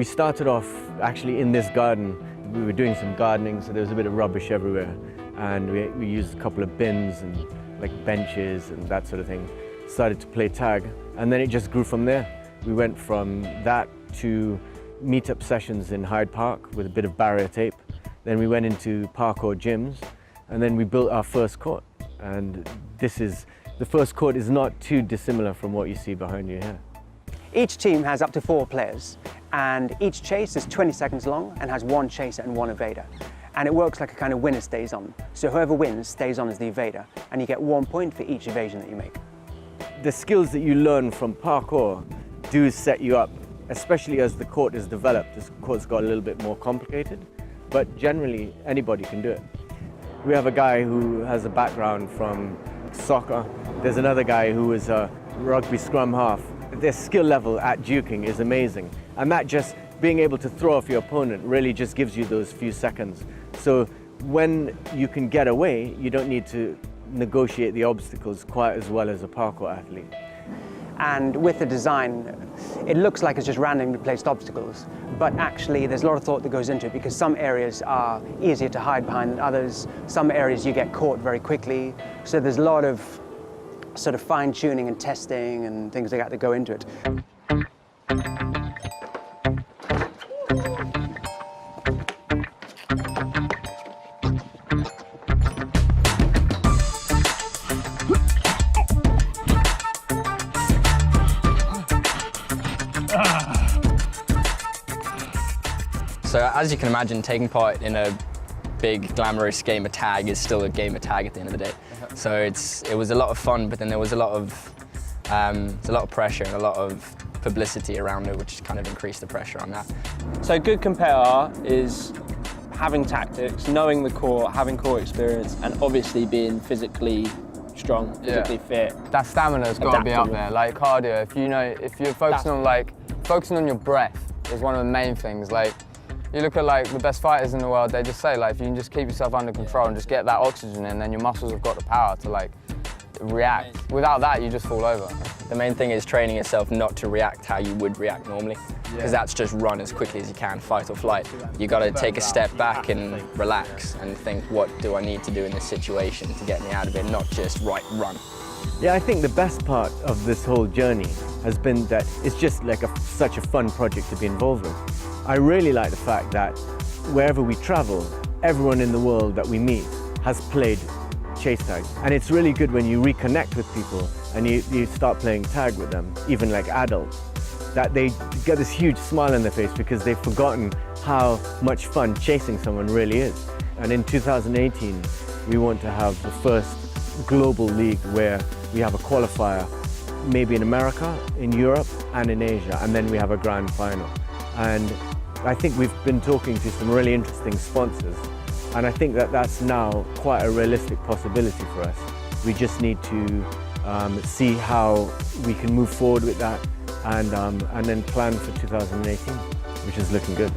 We started off actually in this garden. We were doing some gardening, so there was a bit of rubbish everywhere. And we used a couple of bins and like benches and that sort of thing. Started to play tag, and then it just grew from there. We went from that to meet-up sessions in Hyde Park with a bit of barrier tape. Then we went into parkour gyms, and then we built our first court. And the first court is not too dissimilar from what you see behind you here. Each team has up to 4 players, and each chase is 20 seconds long and has 1 chaser and 1 evader. And it works like a kind of winner stays on. So whoever wins stays on as the evader, and you get 1 point for each evasion that you make. The skills that you learn from parkour do set you up, especially as the court is developed. This court's got a little bit more complicated, but generally anybody can do it. We have a guy who has a background from soccer. There's another guy who is a rugby scrum half. Their skill level at juking is amazing. And that just being able to throw off your opponent really just gives you those few seconds. So when you can get away, you don't need to negotiate the obstacles quite as well as a parkour athlete. And with the design, it looks like it's just randomly placed obstacles, but actually there's a lot of thought that goes into it, because some areas are easier to hide behind than others. Some areas you get caught very quickly. So there's a lot of sort of fine-tuning and testing and things like that go into it. So as you can imagine, taking part in a big glamorous game of tag is still a game of tag at the end of the day. So it was a lot of fun, but then there was a lot of pressure and a lot of publicity around it, which kind of increased the pressure on that. So a good competitor is having tactics, knowing the court, having court experience, and obviously being physically strong, physically fit. That stamina's got to be up there. Like cardio, if you're focusing on your breath is one of the main things. Like, you look at the best fighters in the world, they just say if you can just keep yourself under control and just get that oxygen in, then your muscles have got the power to react. Without that, you just fall over. The main thing is training yourself not to react how you would react normally, because that's just run as quickly as you can, fight or flight. You got to take a step back and relax and think, what do I need to do in this situation to get me out of it, not just run. Yeah, I think the best part of this whole journey has been that it's just such a fun project to be involved in. I really like the fact that wherever we travel, everyone in the world that we meet has played ChaseTag. And it's really good when you reconnect with people and you start playing tag with them, even like adults, that they get this huge smile on their face because they've forgotten how much fun chasing someone really is. And in 2018, we want to have the first global league where we have a qualifier, maybe in America, in Europe, and in Asia, and then we have a grand final. And I think we've been talking to some really interesting sponsors, and I think that that's now quite a realistic possibility for us. We just need to see how we can move forward with that and then plan for 2018, which is looking good.